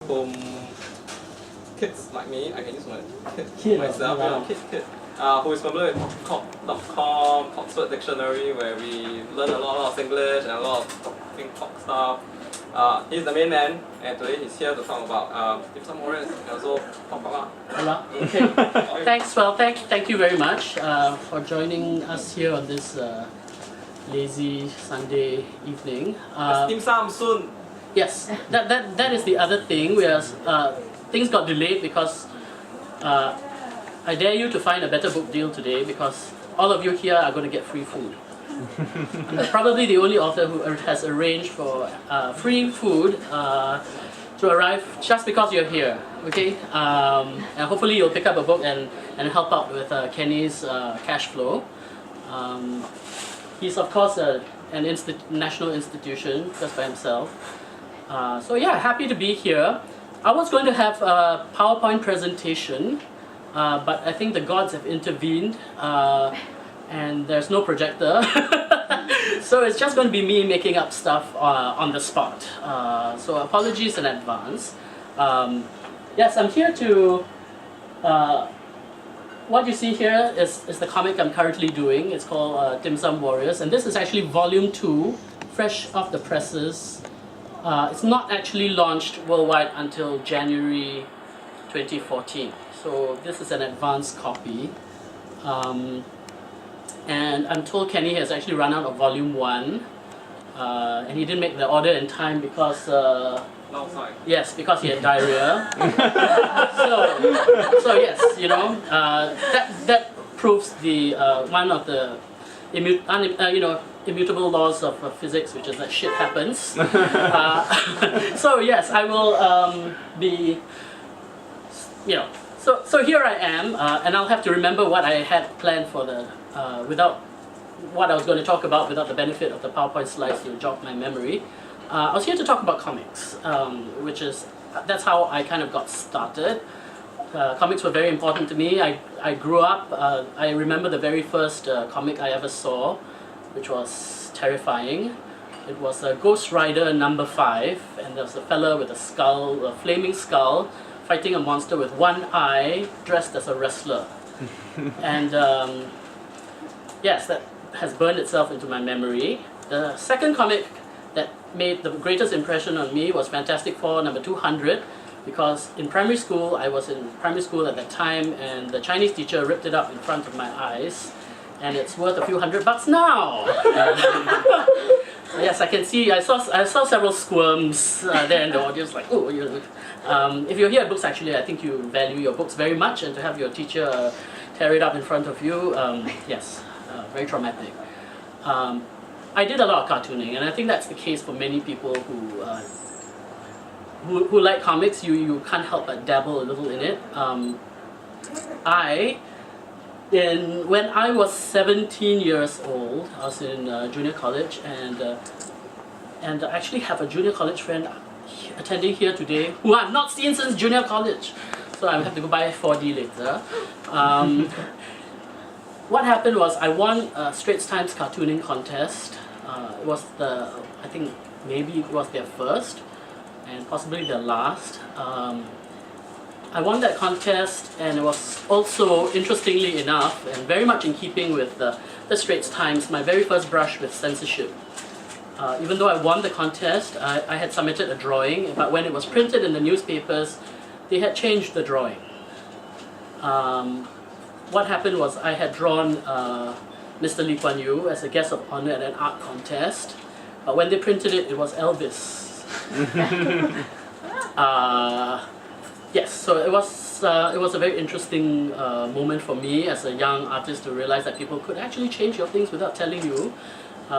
whom kids like me, I can use my kid myself, who is familiar with Talk.com, Oxford Dictionary, where we learn a lot of English and a lot of talk stuff. He's the main man, and today he's here to talk about dim sum warriors and also talk about. Okay. Thanks. Well, thank you very much for joining us here on this lazy Sunday evening. Dim sum soon. Yes, that is the other thing. Things got delayed because I dare you to find a better book deal today because all of you here are going to get free food. I'm probably the only author who has arranged for free food to arrive just because you're here. Okay, and hopefully you'll pick up a book and help out with Kenny's cash flow. He's of course an national institution just by himself. So yeah, happy to be here. I was going to have a PowerPoint presentation, but I think the gods have intervened and there's no projector. So it's just going to be me making up stuff on the spot. So apologies in advance. Yes, I'm here to... what you see here is the comic I'm currently doing. It's called Dim Sum Warriors, and this is actually volume 2, fresh off the presses. It's not actually launched worldwide until January 2014. So this is an advanced copy. And I'm told Kenny has actually run out of volume 1. And he didn't make the order in time because... yes, because he had diarrhea. so yes, you know, that proves the one of the immutable laws of physics, which is that shit happens. So yes, I will be, so here I am, and I'll have to remember what I had planned for the without what I was going to talk about without the benefit of the PowerPoint slides to jog my memory. I was here to talk about comics, that's how I kind of got started. Comics were very important to me. I grew up, I remember the very first comic I ever saw, which was terrifying. It was Ghost Rider number 5, and there was a fella with a skull, a flaming skull, fighting a monster with one eye, dressed as a wrestler. And yes, that has burned itself into my memory. The second comic that made the greatest impression on me was Fantastic Four number 200, because in primary school, I was in primary school at that time, and the Chinese teacher ripped it up in front of my eyes, and it's worth a few $100 now. Yes, I can see, I saw several squirms there in the audience, like, oh, if you're here at Books, actually, I think you value your books very much, and to have your teacher tear it up in front of you, yes, very traumatic. I did a lot of cartooning, and I think that's the case for many people who like comics. You can't help but dabble a little in it. When I was 17 years old, I was in junior college, and I actually have a junior college friend attending here today who I've not seen since junior college. So I have to go buy 4D later. What happened was I won a Straits Times cartooning contest. It was I think maybe it was their first and possibly their last. I won that contest, and it was also, interestingly enough, and very much in keeping with the Straits Times, my very first brush with censorship. Even though I won the contest, I had submitted a drawing, but when it was printed in the newspapers, they had changed the drawing. What happened was I had drawn Mr. Lee Kuan Yew as a guest of honor at an art contest, but when they printed it, it was Elvis. Yes, so it was a very interesting moment for me as a young artist to realize that people could actually change your things without telling you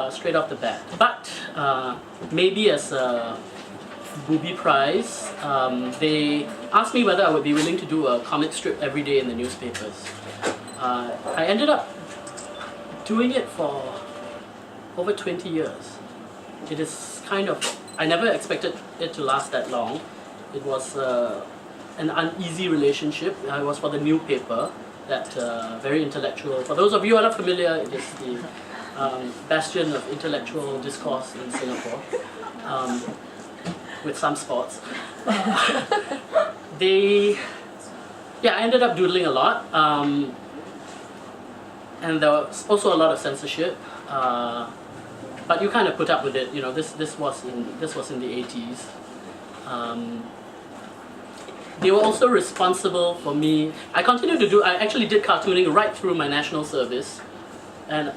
straight off the bat. But maybe as a booby prize, they asked me whether I would be willing to do a comic strip every day in the newspapers. I ended up doing it for over 20 years. It is kind of, I never expected it to last that long. It was an uneasy relationship. I was for the new paper, that very intellectual. For those of you who are not familiar, it is the bastion of intellectual discourse in Singapore. with some spots. I ended up doodling a lot, and there was also a lot of censorship. But you kind of put up with it. You know, this was in the 80s. They were also responsible for me. I actually did cartooning right through my national service. And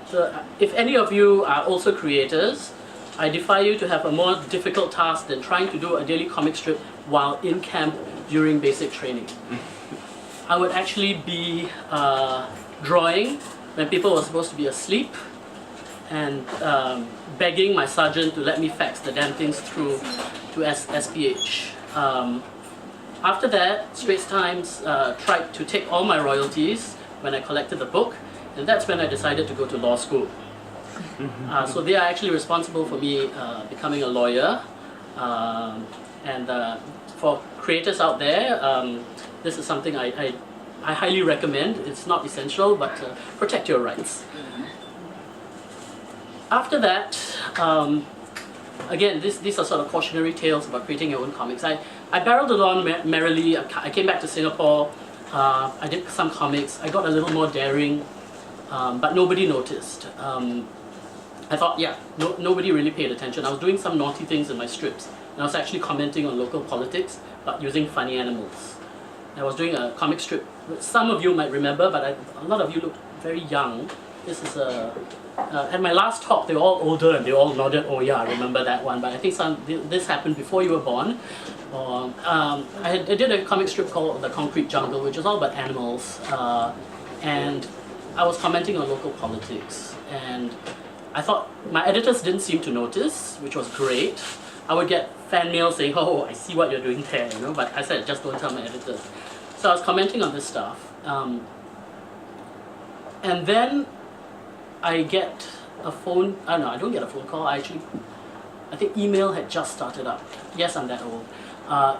so if any of you are also creators, I defy you to have a more difficult task than trying to do a daily comic strip while in camp during basic training. I would actually be drawing when people were supposed to be asleep and begging my sergeant to let me fax the damn things through to SPH. After that, Straits Times tried to take all my royalties when I collected the book, and that's when I decided to go to law school. So they are actually responsible for me becoming a lawyer. And for creators out there, this is something I highly recommend. It's not essential, but protect your rights. After that, again, these are sort of cautionary tales about creating your own comics. I barreled along merrily. I came back to Singapore. I did some comics. I got a little more daring, but nobody noticed. I thought, nobody really paid attention. I was doing some naughty things in my strips, and I was actually commenting on local politics, but using funny animals. I was doing a comic strip. Some of you might remember, but a lot of you look very young. This is at my last talk, they were all older and they all nodded, oh yeah, I remember that one, but I think this happened before you were born. I did a comic strip called The Concrete Jungle, which is all about animals, and I was commenting on local politics, and I thought my editors didn't seem to notice, which was great. I would get fan mail saying, oh, I see what you're doing there, you know, but I said, just don't tell my editors. So I was commenting on this stuff, and then I get a phone, no, I don't get a phone call, I think email had just started up. Yes, I'm that old. I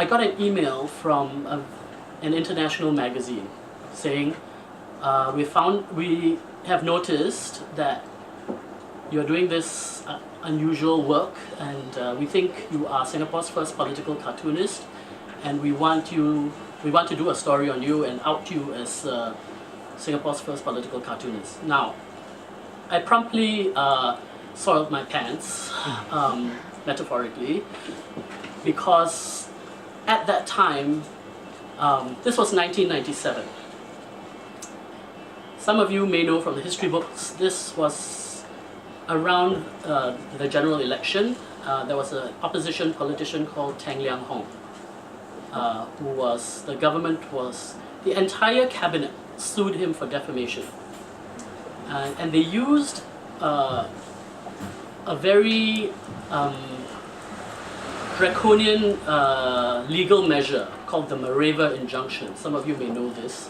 got an email from an international magazine saying, we have noticed that you're doing this unusual work, and we think you are Singapore's first political cartoonist, and we want to do a story on you and out you as Singapore's first political cartoonist. Now, I promptly soiled my pants, metaphorically, because at that time, this was 1997. Some of you may know from the history books, this was around the general election. There was an opposition politician called Tang Liang Hong, the entire cabinet sued him for defamation. And they used a very draconian legal measure called the Mareva injunction. Some of you may know this,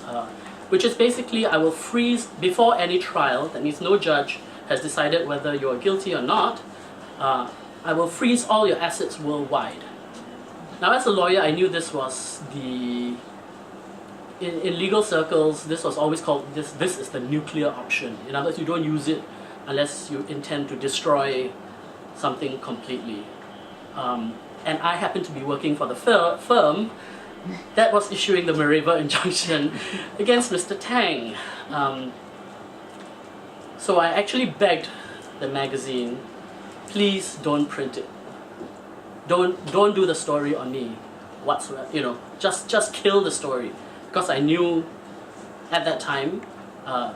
which is basically I will freeze before any trial, that means no judge has decided whether you're guilty or not, I will freeze all your assets worldwide. Now as a lawyer, I knew this was in legal circles, this was always called, this is the nuclear option. In other words, you don't use it unless you intend to destroy something completely. And I happened to be working for the firm that was issuing the Mareva injunction against Mr. Tang. So I actually begged the magazine, please don't print it. Don't do the story on me whatsoever. You know, just kill the story. Because I knew at that time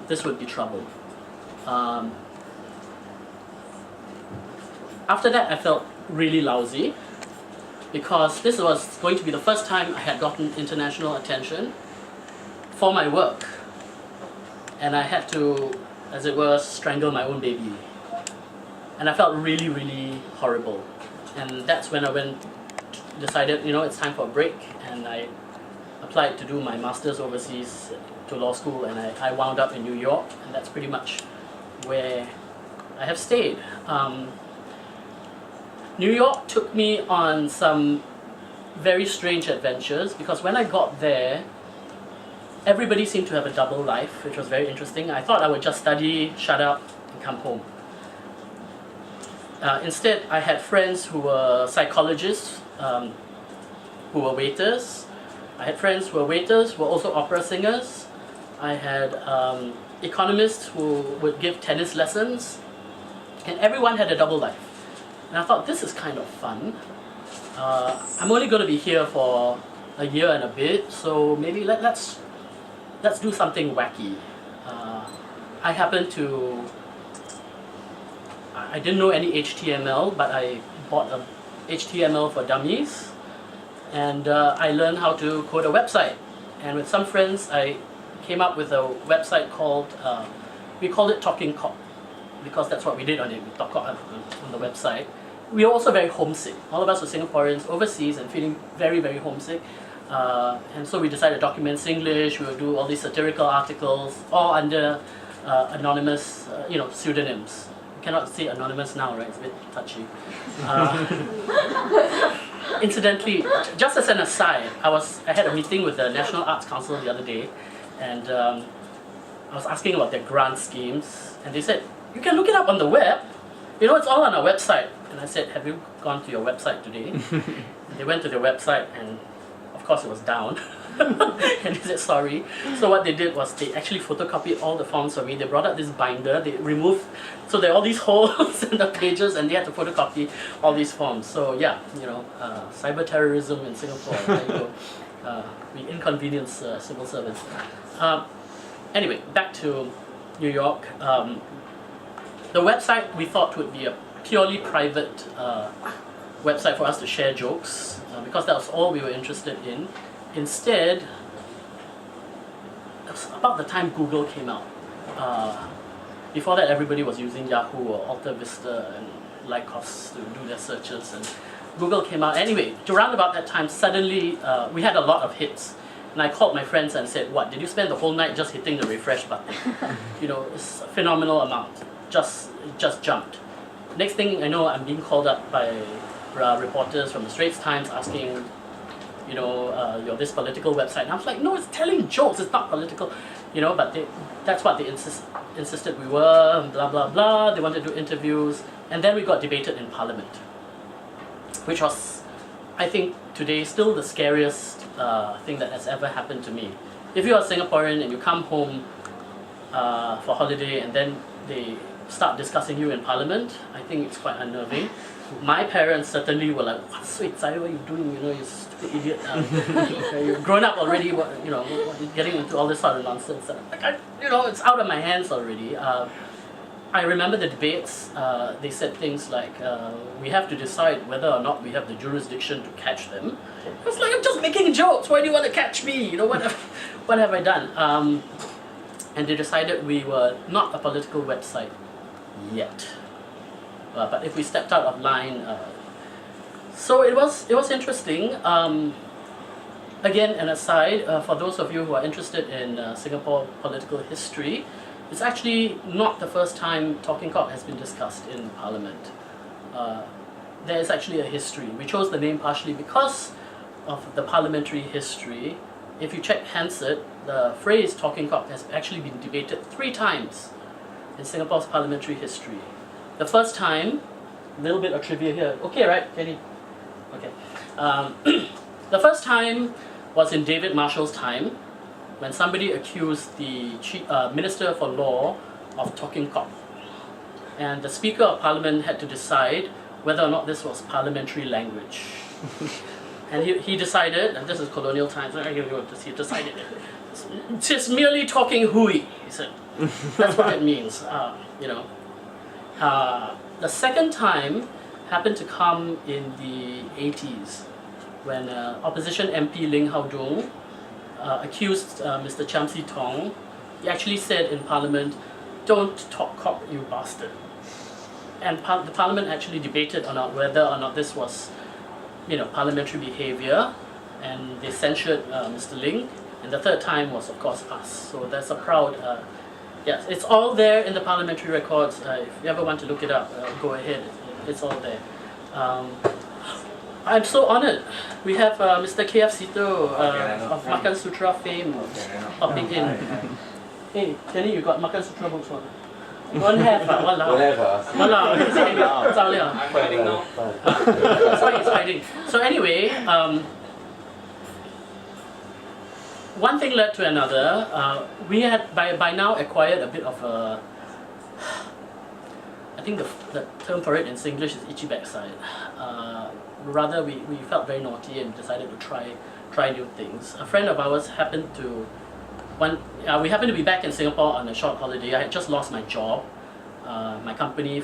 this would be trouble. After that, I felt really lousy because this was going to be the first time I had gotten international attention for my work. And I had to, as it were, strangle my own baby. And I felt really, really horrible. And that's when I decided, you know, it's time for a break, and I applied to do my master's overseas to law school, and I wound up in New York, and that's pretty much where I have stayed. New York took me on some very strange adventures, because when I got there, everybody seemed to have a double life, which was very interesting. I thought I would just study, shut up, and come home. Instead, I had friends who were psychologists, who were waiters. I had friends who were waiters, who were also opera singers. I had economists who would give tennis lessons. And everyone had a double life. And I thought, this is kind of fun. I'm only going to be here for a year and a bit, so maybe let's do something wacky. I happened to, I didn't know any HTML, but I bought a HTML for Dummies, and I learned how to code a website. And with some friends, I came up with a website called, we called it Talking Cock, because that's what we did on it. We talked on the website. We were also very homesick. All of us were Singaporeans overseas and feeling very, very homesick. And so we decided to document Singlish. We would do all these satirical articles, all under anonymous, pseudonyms. You cannot say anonymous now, right? It's a bit touchy. Incidentally, just as an aside, I had a meeting with the National Arts Council the other day, and I was asking about their grant schemes, and they said, you can look it up on the web. It's all on our website. And I said, have you gone to your website today? They went to their website, and of course it was down. And they said sorry. So what they did was they actually photocopied all the forms for me. They brought out this binder, they removed, so there are all these holes in the pages, and they had to photocopy all these forms. So yeah, cyber terrorism in Singapore. There you go. We inconvenience civil servants. Anyway, back to New York. The website we thought would be a purely private website for us to share jokes, because that was all we were interested in. Instead, it was about the time Google came out. Before that, everybody was using Yahoo or Alta Vista and Lycos to do their searches, and Google came out. Anyway, around about that time, suddenly we had a lot of hits. And I called my friends and said, what, did you spend the whole night just hitting the refresh button? It's a phenomenal amount. Just jumped. Next thing I know, I'm being called up by reporters from the Straits Times asking, you're this political website. And I was like, no, it's telling jokes, it's not political. But that's what they insisted we were, blah, blah, blah. They wanted to do interviews. And then we got debated in Parliament, which was, I think, today still the scariest thing that has ever happened to me. If you're a Singaporean and you come home for holiday and then they start discussing you in Parliament, I think it's quite unnerving. My parents certainly were like, what sweet Zai, what are you doing, you stupid idiot. You're grown up already, getting into all this sort of nonsense. It's out of my hands already. I remember the debates, they said things like, we have to decide whether or not we have the jurisdiction to catch them. I was like, I'm just making jokes, why do you want to catch me? What have I done? And they decided we were not a political website yet. But if we stepped out of line, so it was interesting. Again, an aside, for those of you who are interested in Singapore political history, it's actually not the first time Talking Cock has been discussed in Parliament. There is actually a history. We chose the name partially because of the parliamentary history. If you check Hansard, the phrase Talking Cock has actually been debated 3 times in Singapore's parliamentary history. The first time, a little bit of trivia here. Okay, right, Kenny? Okay. The first time was in David Marshall's time, when somebody accused the Minister for Law of talking cock. And the Speaker of Parliament had to decide whether or not this was parliamentary language. And he decided, and this is colonial times, he decided, it's just merely talking hui, he said. That's what it means, The second time happened to come in the 80s, when opposition MP Ling Hao Dung accused Mr. Chiam See Tong. He actually said in Parliament, don't talk cock, you bastard. And the Parliament actually debated on whether or not this was parliamentary behavior, and they censured Mr. Ling. And the third time was, of course, us. So there's a proud, yes, it's all there in the parliamentary records. If you ever want to look it up, go ahead. It's all there. I'm so honored. We have Mr. K.F. Sito of Makan Sutra fame popping in. Hey, Kenny, you got Makan Sutra books on? Don't have, walao. Don't have, Walao, he's hiding. Zao liao. I'm hiding now. That's why he's hiding. So anyway, one thing led to another. We had by now acquired a bit of a, I think the term for it in Singlish is itchy backside. Rather, we felt very naughty and decided to try new things. A friend of ours happened to, we happened to be back in Singapore on a short holiday. I had just lost my job. My company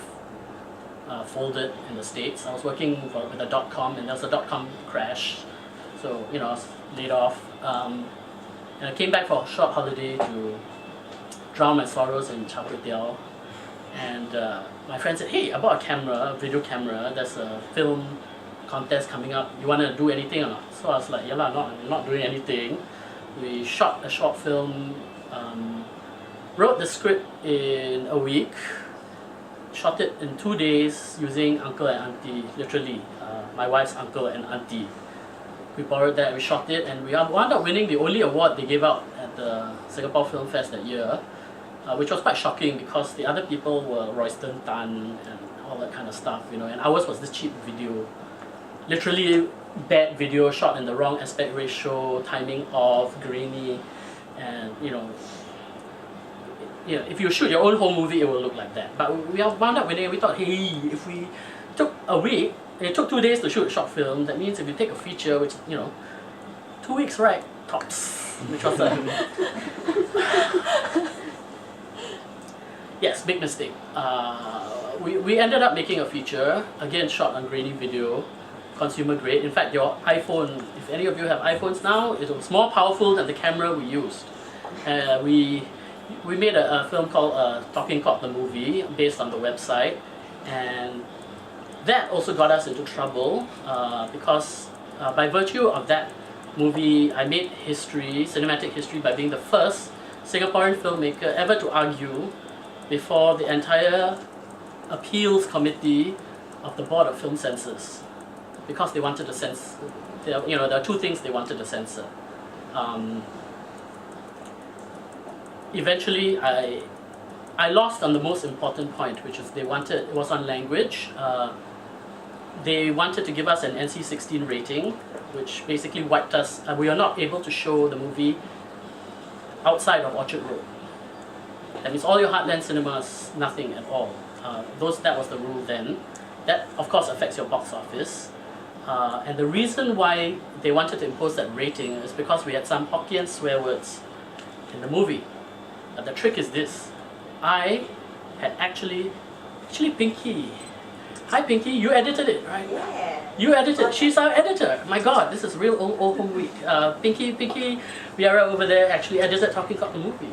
folded in the States. I was working with a .com, and there was a .com crash. So, I was laid off. And I came back for a short holiday to drown my sorrows in char kway teow. And my friend said, hey, I bought a camera, a video camera. There's a film contest coming up. You want to do anything or not? So I was like, yeah, I'm not doing anything. We shot a short film, wrote the script in a week, shot it in 2 days using uncle and auntie, literally, my wife's uncle and auntie. We borrowed that, we shot it, and we wound up winning the only award they gave out at the Singapore Film Fest that year, which was quite shocking because the other people were Royston Tan and all that kind of stuff, and ours was this cheap video, literally bad video shot in the wrong aspect ratio, timing off, grainy, and if you shoot your own home movie, it will look like that. But we wound up winning, and we thought, hey, if we took a week, it took 2 days to shoot a short film. That means if you take a feature, which 2 weeks, right, tops, which was yes, big mistake. We ended up making a feature, again shot on grainy video, consumer grade. In fact, your iPhone, if any of you have iPhones now, it was more powerful than the camera we used. We made a film called Talking Cock the Movie, based on the website, and that also got us into trouble because by virtue of that movie, I made history, cinematic history, by being the first Singaporean filmmaker ever to argue before the entire appeals committee of the Board of Film Censors, because they wanted to censor. There are two things they wanted to censor. Eventually, I lost on the most important point, which is it was on language. They wanted to give us an NC-16 rating, which basically wiped us. We are not able to show the movie outside of Orchard Road. That means all your heartland cinemas, nothing at all. That was the rule then. That, of course, affects your box office. And the reason why they wanted to impose that rating is because we had some Hokkien swear words in the movie. But the trick is this. I had actually Pinky. Hi Pinky, you edited it, right? Yeah. You edited. She's our editor. My God, this is real old home week. Pinky, Viera over there actually edited Talking Cock the Movie.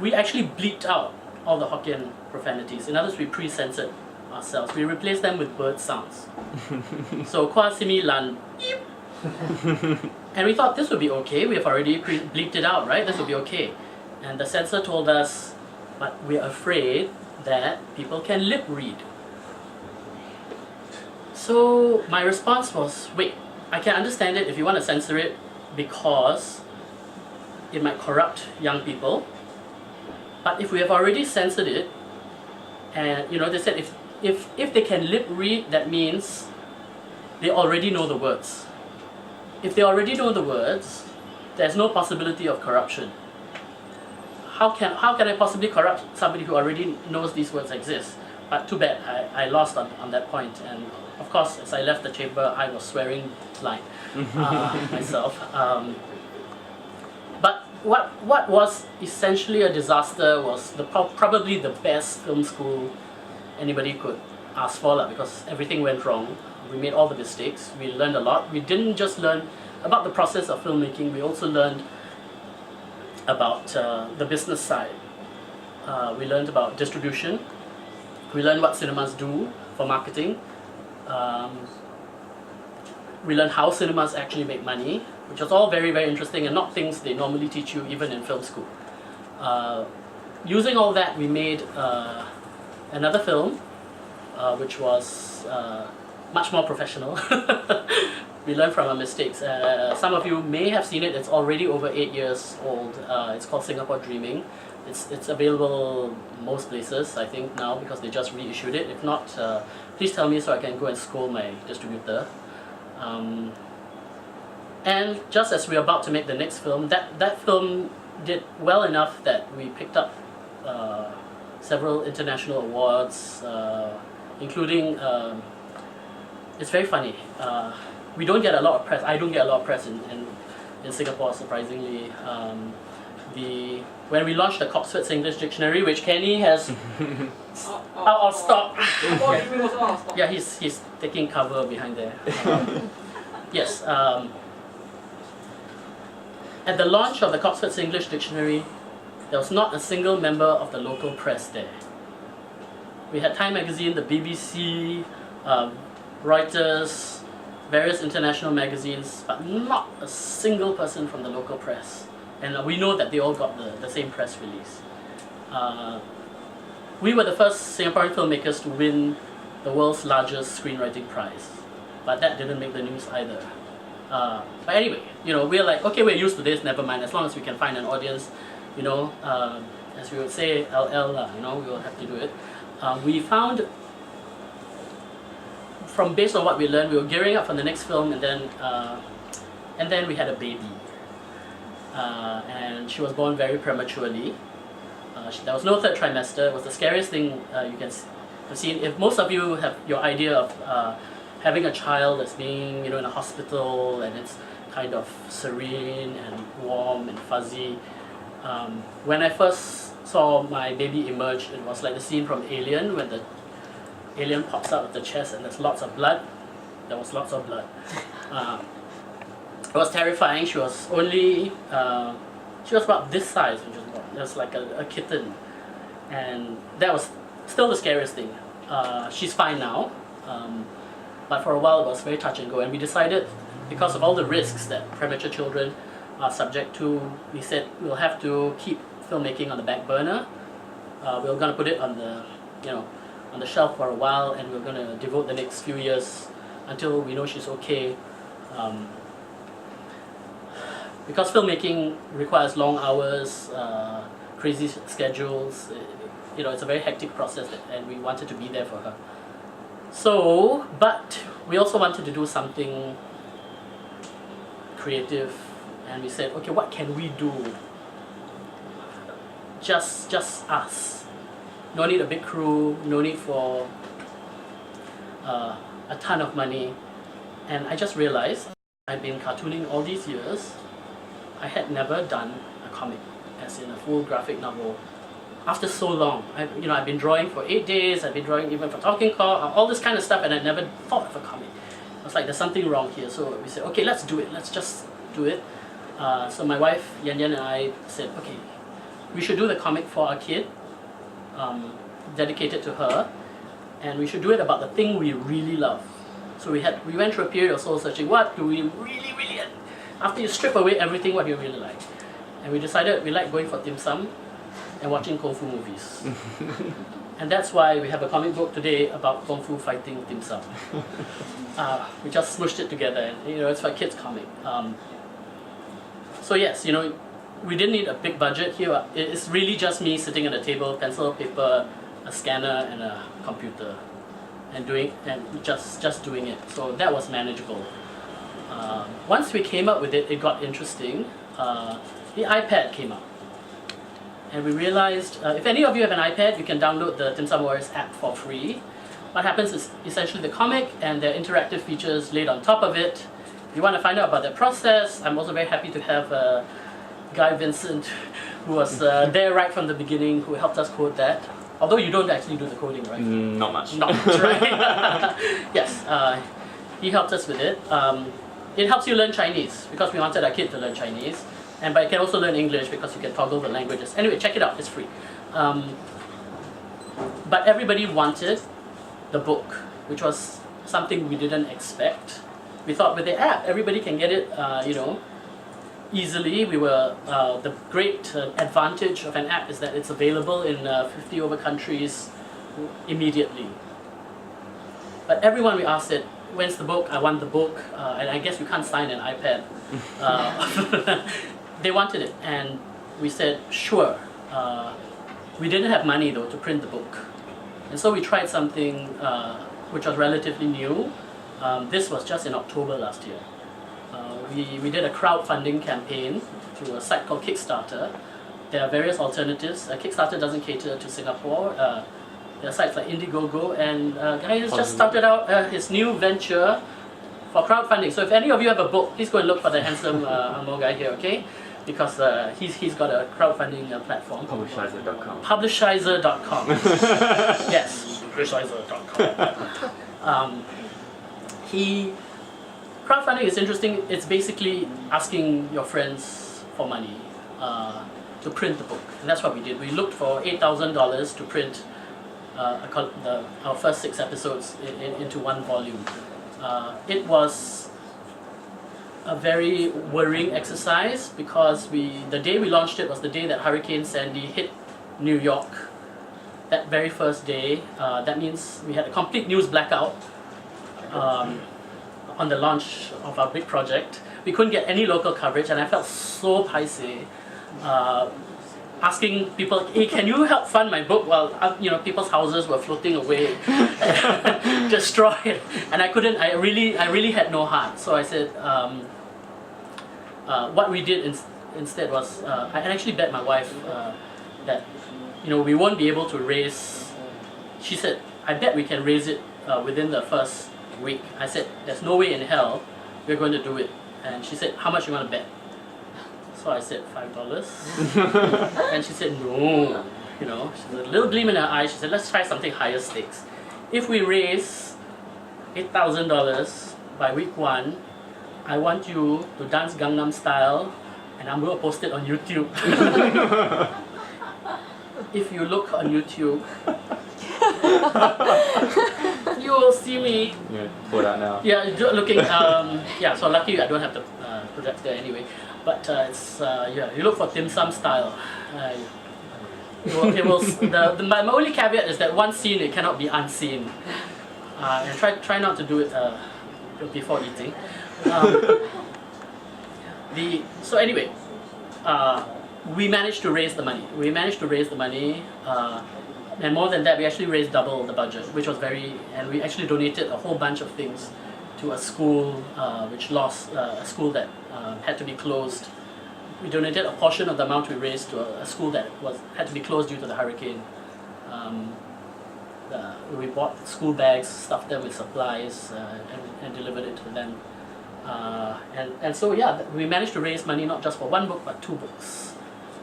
We actually bleeped out all the Hokkien profanities. In other words, we pre-censored ourselves. We replaced them with bird sounds. So, kwa simi lan. And we thought this would be okay. We have already bleeped it out, right? This would be okay. And the censor told us, but we're afraid that people can lip read. So my response was, wait, I can understand it if you want to censor it because it might corrupt young people. But if we have already censored it, and they said if they can lip read, that means they already know the words. If they already know the words, there's no possibility of corruption. How can I possibly corrupt somebody who already knows these words exist? But too bad, I lost on that point. And of course, as I left the chamber, I was swearing blind myself. But what was essentially a disaster was probably the best film school anybody could ask for, because everything went wrong. We made all the mistakes. We learned a lot. We didn't just learn about the process of filmmaking, we also learned about the business side. We learned about distribution. We learned what cinemas do for marketing. We learned how cinemas actually make money, which was all very, very interesting and not things they normally teach you even in film school. Using all that, we made another film, which was much more professional. we learn from our mistakes. Some of you may have seen it. It's already over 8 years old. It's called Singapore Dreaming. It's available most places, I think, now, because they just reissued it. If not, please tell me so I can go and scold my distributor. And just as we're about to make the next film, that film did well enough that we picked up several international awards, including, it's very funny, we don't get a lot of press. I don't get a lot of press in Singapore, surprisingly. When we launched the Oxford English Dictionary, which Kenny has out of stock. Yeah, he's taking cover behind there. Yes. At the launch of the Oxford English Dictionary, there was not a single member of the local press there. We had Time Magazine, the BBC, Reuters, various international magazines, but not a single person from the local press. And we know that they all got the same press release. We were the first Singaporean filmmakers to win the world's largest screenwriting prize, but that didn't make the news either. But anyway, we're like, okay, we're used to this, never mind, as long as we can find an audience, as we would say, LL, we will have to do it. We found, based on what we learned, we were gearing up for the next film, and then we had a baby. And she was born very prematurely. There was no third trimester. It was the scariest thing you can have seen. If most of you have your idea of having a child as being, in a hospital, and it's kind of serene and warm and fuzzy. When I first saw my baby emerge, it was like the scene from Alien, when the alien pops out of the chest and there's lots of blood. There was lots of blood. It was terrifying. She was about this size when she was born. It was like a kitten. And that was still the scariest thing. She's fine now. But for a while it was very touch and go. And we decided, because of all the risks that premature children are subject to, we said we'll have to keep filmmaking on the back burner. We're going to put it on the shelf for a while, and we're going to devote the next few years until we know she's okay. Because filmmaking requires long hours, crazy schedules, it's a very hectic process, and we wanted to be there for her. So, but we also wanted to do something creative, and we said, okay, what can we do? Just us. No need a big crew, no need for a ton of money. And I just realized, I've been cartooning all these years, I had never done a comic, as in a full graphic novel. After so long, I've been drawing for 8 days, I've been drawing even for Talking Call, all this kind of stuff, and I never thought of a comic. I was like, there's something wrong here, so we said, okay, let's do it, let's just do it. So my wife, Yan Yan, and I said, okay, we should do the comic for our kid, dedicated to her, and we should do it about the thing we really love. So we went through a period of soul searching. What do we really, really, after you strip away everything, what do you really like? And we decided we like going for dim sum and watching Kung Fu movies. And that's why we have a comic book today about Kung Fu fighting dim sum. We just smushed it together, and it's for a kids comic. So yes, we didn't need a big budget here. It's really just me sitting at a table, pencil, paper, a scanner, and a computer, and just doing it. So that was manageable. Once we came up with it, it got interesting. The iPad came out, and we realized if any of you have an iPad, you can download the Dim Sum Warriors app for free. What happens is essentially the comic and their interactive features laid on top of it. If you want to find out about the process, I'm also very happy to have Guy Vincent, who was there right from the beginning, who helped us code that. Although you don't actually do the coding, right? Not much. Not much, right? Yes, he helped us with it. It helps you learn Chinese, because we wanted our kid to learn Chinese. But you can also learn English, because you can toggle the languages. Anyway, check it out, it's free. But everybody wanted the book, which was something we didn't expect. We thought with the app, everybody can get it, easily. The great advantage of an app is that it's available in 50 over countries immediately. But everyone we asked said, when's the book? I want the book, and I guess you can't sign an iPad. They wanted it, and we said, sure. We didn't have money though to print the book. And so we tried something which was relatively new. This was just in October last year. We did a crowdfunding campaign through a site called Kickstarter. There are various alternatives. Kickstarter doesn't cater to Singapore. There are sites like Indiegogo, and Guy has just started out his new venture for crowdfunding. So if any of you have a book, please go and look for the handsome Angmo guy here, okay? Because he's got a crowdfunding platform. Publishizer.com. Publishizer.com. Yes, publishizer.com. Crowdfunding is interesting. It's basically asking your friends for money to print the book, and that's what we did. We looked for $8,000 to print our first 6 episodes into one volume. It was a very worrying exercise because the day we launched it was the day that Hurricane Sandy hit New York. That very first day, that means we had a complete news blackout on the launch of our big project. We couldn't get any local coverage, and I felt so paiseh asking people, hey, can you help fund my book? Well, people's houses were floating away, destroyed, and I couldn't. I really had no heart. So I said, what we did instead was, I actually bet my wife that we won't be able to raise. She said, I bet we can raise it within the first week. I said, there's no way in hell we're going to do it. And she said, how much you want to bet? So I said, $5. And she said, no. She had a little gleam in her eye. She said, let's try something higher stakes. If we raise $8,000 by week 1, I want you to dance Gangnam Style, and I'm going to post it on YouTube. If you look on YouTube, you will see me. Yeah, pull that now. Yeah, looking. So lucky I don't have the projector anyway. But you look for dim sum style. My only caveat is that one scene, it cannot be unseen. And try not to do it before eating. So anyway, we managed to raise the money. And more than that, we actually raised double the budget, which was and we actually donated a whole bunch of things to a school which lost, a school that had to be closed. We donated a portion of the amount we raised to a school that had to be closed due to the hurricane. We bought school bags, stuffed them with supplies, and delivered it to them. And so we managed to raise money not just for one book but 2 books,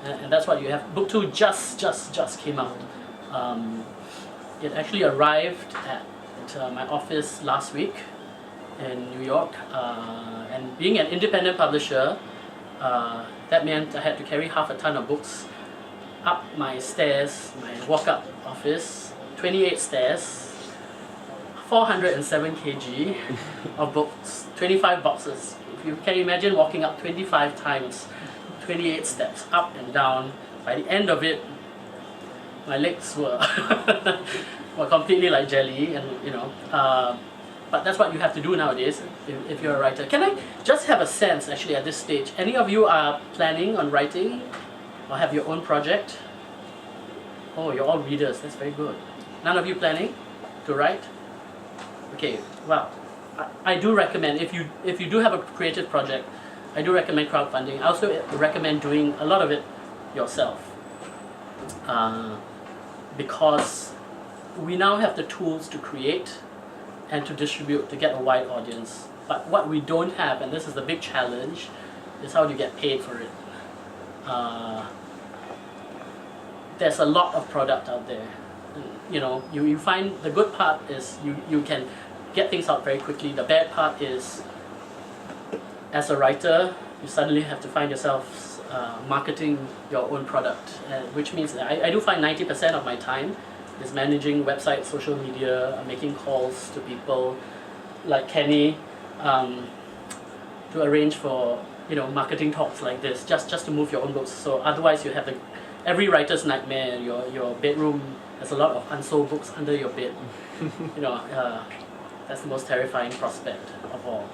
and that's what you have. Book 2 just came out. It actually arrived at my office last week in New York, and being an independent publisher, that meant I had to carry half a ton of books up my stairs, my walk-up office, 28 stairs, 407 kg of books, 25 boxes. If you can imagine walking up 25 times, 28 steps up and down, by the end of it, my legs were completely like jelly, and but that's what you have to do nowadays if you're a writer. Can I just have a sense, actually, at this stage, any of you are planning on writing or have your own project? Oh, you're all readers, that's very good. None of you planning to write? Okay, well, I do recommend, if you do have a creative project, I do recommend crowdfunding. I also recommend doing a lot of it yourself. Because we now have the tools to create and to distribute, to get a wide audience. But what we don't have, and this is the big challenge, is how do you get paid for it. There's a lot of product out there. You find the good part is you can get things out very quickly. The bad part is, as a writer, you suddenly have to find yourself marketing your own product, which means that I do find 90% of my time is managing websites, social media, making calls to people like Kenny to arrange for marketing talks like this, just to move your own books. So otherwise you have every writer's nightmare. Your bedroom has a lot of unsold books under your bed. That's the most terrifying prospect of all.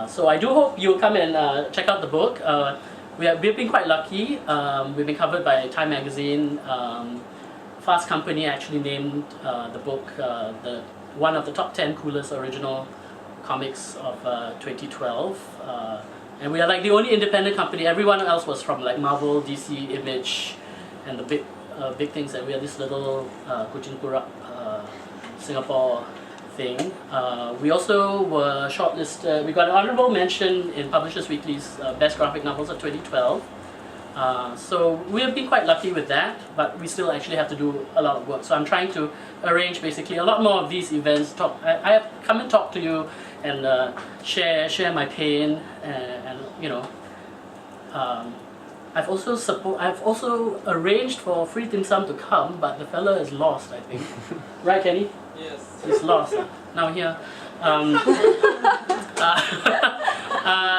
So I do hope you'll come and check out the book. We've been quite lucky. We've been covered by Time Magazine. Fast Company actually named the book one of the top 10 coolest original comics of 2012. And we are like the only independent company. Everyone else was from like Marvel, DC, Image, and the big things. And we are this little Kuching Kurap Singapore thing. We also were shortlisted. We got an honorable mention in Publishers Weekly's Best Graphic Novels of 2012. So we have been quite lucky with that, but we still actually have to do a lot of work. So I'm trying to arrange basically a lot more of these events. I have come and talk to you and share my pain and you know. I've also arranged for Free Dim Sum to come, but the fella is lost, I think. Right, Kenny? Yes. He's lost. Now here.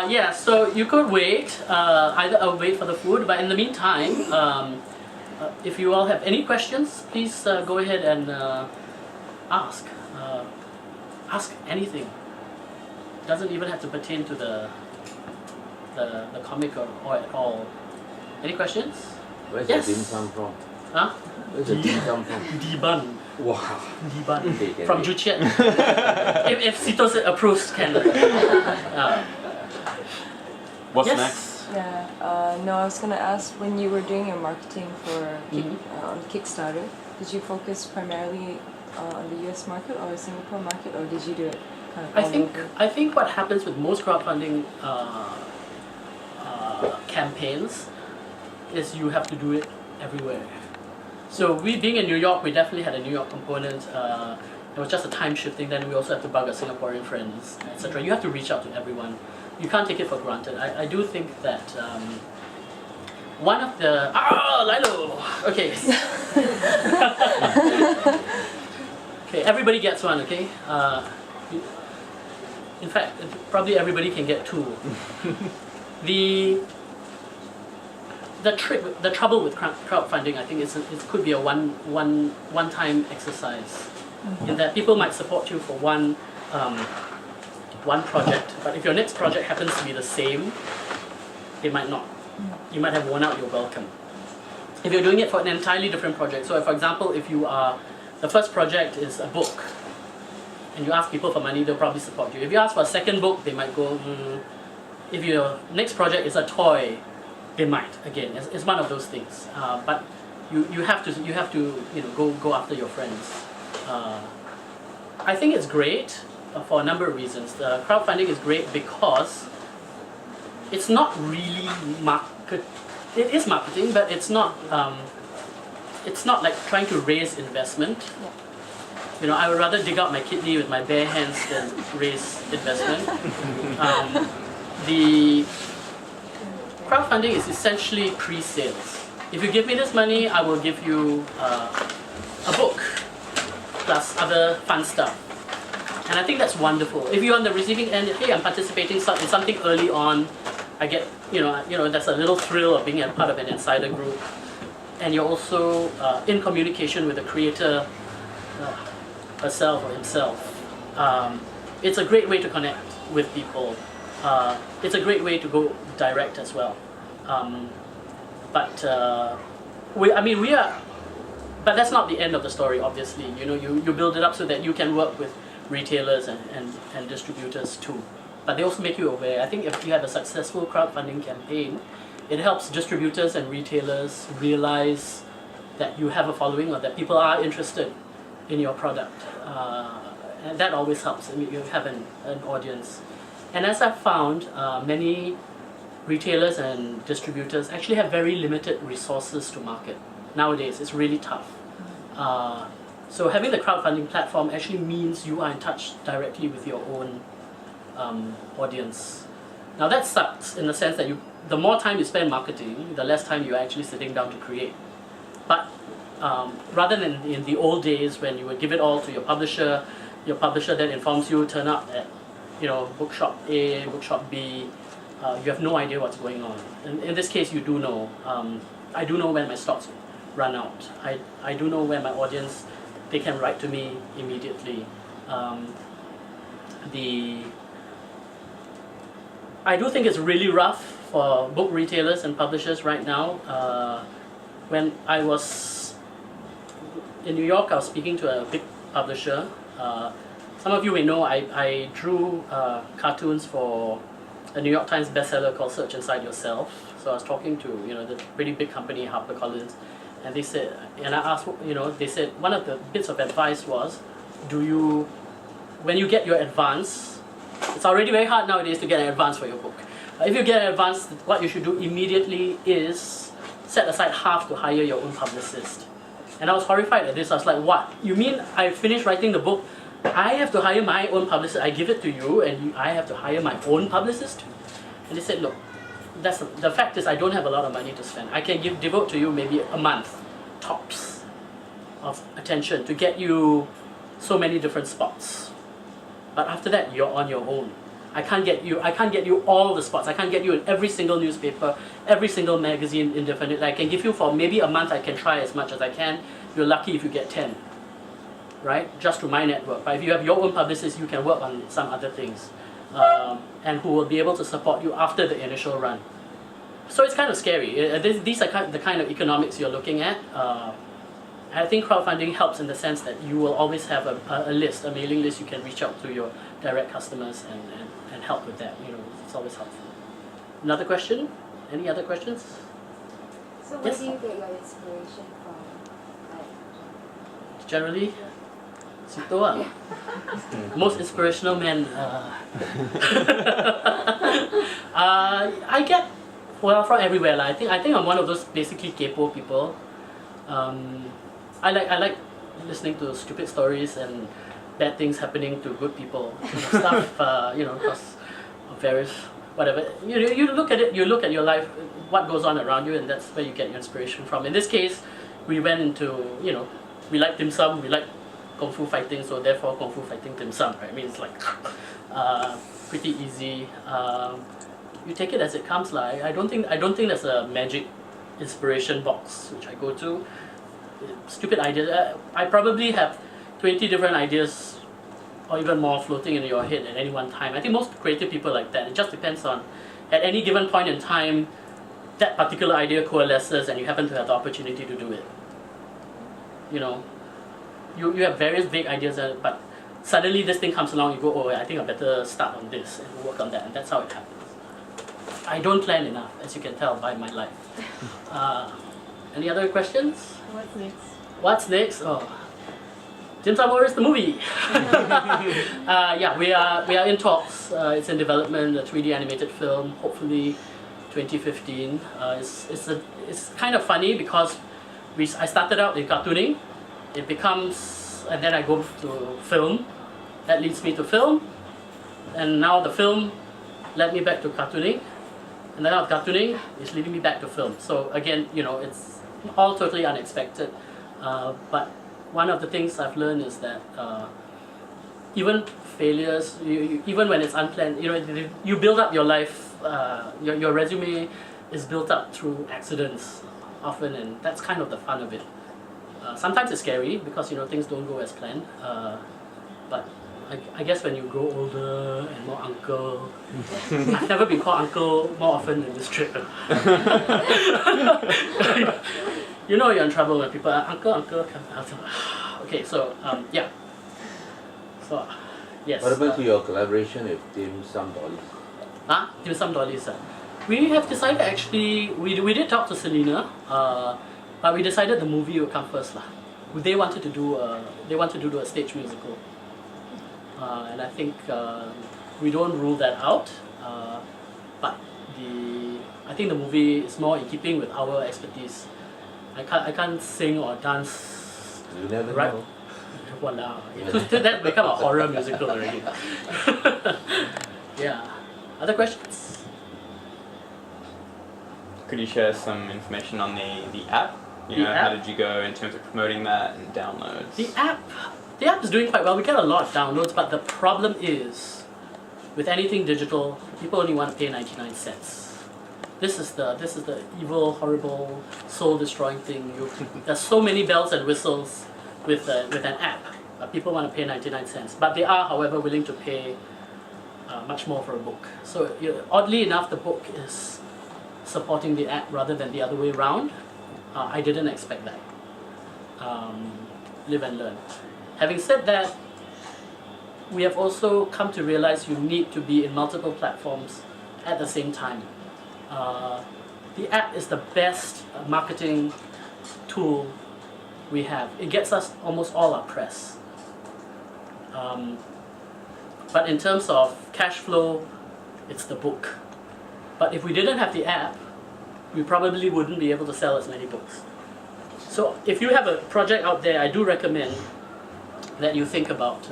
Yeah, so you could wait. Either I'll wait for the food, but in the meantime, if you all have any questions, please go ahead and ask. Ask anything. Doesn't even have to pertain to the comic or at all. Any questions? Where's Yes. the dim sum from? Huh? Where's the dim sum from? Dibun. Wow. Dibun. Okay, From Joo Chiat. if Sito approves, can. What's yes. next? Yeah, no, I was gonna ask, when you were doing your marketing for Mhm. on Kickstarter, did you focus primarily on the US market or Singapore market, or did you do it kind of all over? I think what happens with most crowdfunding campaigns is you have to do it everywhere. So we being in New York, we definitely had a New York component. It was just a time shifting. Then we also have to bug our Singaporean friends, etc. You have to reach out to everyone. You can't take it for granted. I do think that one of the Lilo. Okay. Okay, everybody gets one. Okay. In fact, probably everybody can get two. The trouble with crowdfunding, I think, it could be a one-time exercise, in that people might support you for one project, but if your next project happens to be the same, they might not. You might have worn out your welcome. If you're doing it for an entirely different project, so for example, if the first project is a book, and you ask people for money, they'll probably support you. If you ask for a second book, they might go. If your next project is a toy, they might. Again, it's one of those things. But you have to go after your friends. I think it's great for a number of reasons. The crowdfunding is great because it's not really market. It is marketing, but it's not like trying to raise investment. Yeah. You know, I would rather dig out my kidney with my bare hands than raise investment. The crowdfunding is essentially pre-sales. If you give me this money, I will give you a book plus other fun stuff. And I think that's wonderful. If you're on the receiving end, hey, I'm participating in something early on, I get, there's a little thrill of being a part of an insider group. And you're also in communication with the creator herself or himself. It's a great way to connect with people. It's a great way to go direct as well. But that's not the end of the story, obviously. You build it up so that you can work with retailers and distributors too. But they also make you aware. I think if you have a successful crowdfunding campaign, it helps distributors and retailers realize that you have a following or that people are interested in your product. And that always helps. I mean, you have an audience. And as I've found, many retailers and distributors actually have very limited resources to market. Nowadays, it's really tough. So having the crowdfunding platform actually means you are in touch directly with your own audience. Now that sucks in the sense that the more time you spend marketing, the less time you're actually sitting down to create. But rather than in the old days when you would give it all to your publisher then informs you, turn up at bookshop A, bookshop B, you have no idea what's going on. In this case, you do know. I do know when my stocks run out. I do know when my audience, they can write to me immediately. I do think it's really rough for book retailers and publishers right now. When I was in New York, I was speaking to a big publisher. Some of you may know I drew cartoons for a New York Times bestseller called Search Inside Yourself. So I was talking to the pretty big company HarperCollins, and they said, and I asked, they said one of the bits of advice was, when you get your advance, it's already very hard nowadays to get an advance for your book. If you get an advance, what you should do immediately is set aside half to hire your own publicist. And I was horrified at this. I was like, what? You mean I finished writing the book, I have to hire my own publicist, I give it to you, and I have to hire my own publicist? And they said, look, the fact is I don't have a lot of money to spend. I can devote to you maybe a month, tops, of attention to get you so many different spots. But after that, you're on your own. I can't get you all the spots. I can't get you in every single newspaper, every single magazine indefinitely. I can give you for maybe a month, I can try as much as I can. You're lucky if you get 10, right? Just through my network. But if you have your own publicist, you can work on some other things. And who will be able to support you after the initial run. So it's kind of scary. These are the kind of economics you're looking at. I think crowdfunding helps in the sense that you will always have a list, a mailing list you can reach out to your direct customers and help with that. It's always helpful. Another question? Any other questions? So where Yes? do you get your inspiration from? Generally, Sito ah. Most inspirational man. I get from everywhere lah. I think I'm one of those basically kaypoh people. I like listening to stupid stories and bad things happening to good people. Stuff because of various whatever. You look at it. You look at your life, what goes on around you, and that's where you get your inspiration from. In this case, we went into we like dim sum. We like kung fu fighting, so therefore kung fu fighting dim sum, right? I mean, it's like pretty easy. You take it as it comes, lah. I don't think there's a magic inspiration box which I go to. Stupid ideas. I probably have 20 different ideas, or even more, floating in your head at any one time. I think most creative people like that. It just depends on, at any given point in time, that particular idea coalesces, and you happen to have the opportunity to do it. You have various big ideas, but suddenly this thing comes along, you go, oh, I think I better start on this and work on that, and that's how it happens. I don't plan enough, as you can tell by my life. Any other questions? What's next? What's next? Oh, Dim Sum Warriors the movie. Yeah, we are in talks. It's in development, a 3D animated film, hopefully 2015. It's kind of funny because I started out in cartooning. It becomes, and then I go to film. That leads me to film, and now the film led me back to cartooning, and then out of cartooning is leading me back to film. So again, it's all totally unexpected. But one of the things I've learned is that even failures, even when it's unplanned, you build up your life. Your resume is built up through accidents often, and that's kind of the fun of it. Sometimes it's scary because things don't go as planned. But I guess when you grow older and more uncle, I've never been called uncle more often than this trip. You're in trouble when people are uncle. Okay, so yeah. So yes. What happened to your collaboration with Dim Sum Dollies? Dim Sum Dollies. We have decided actually. We did talk to Selena, but we decided the movie would come first lah. They wanted to do a stage musical, and I think we don't rule that out. But I think the movie is more in keeping with our expertise. I can't sing or dance. You never right? know. Walao. That become a horror musical already. Yeah. Other questions? Could you share some information on the app? The How app? did you go in terms of promoting that and downloads? The app is doing quite well. We get a lot of downloads, but the problem is, with anything digital, people only want to pay 99 cents. This is the evil, horrible, soul-destroying thing. There's so many bells and whistles with an app. People want to pay 99 cents, but they are, however, willing to pay much more for a book. So oddly enough, the book is supporting the app rather than the other way around. I didn't expect that. Live and learn. Having said that, we have also come to realize you need to be in multiple platforms at the same time. The app is the best marketing tool we have. It gets us almost all our press. But in terms of cash flow, it's the book. But if we didn't have the app, we probably wouldn't be able to sell as many books. So if you have a project out there, I do recommend that you think about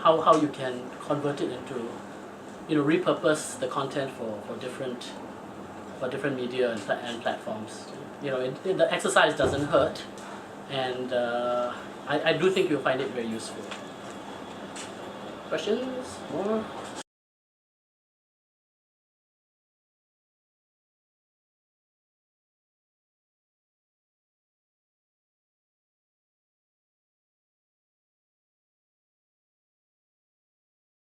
how you can convert it into, repurpose the content for different media and platforms. The exercise doesn't hurt, and I do think you'll find it very useful. Questions? More?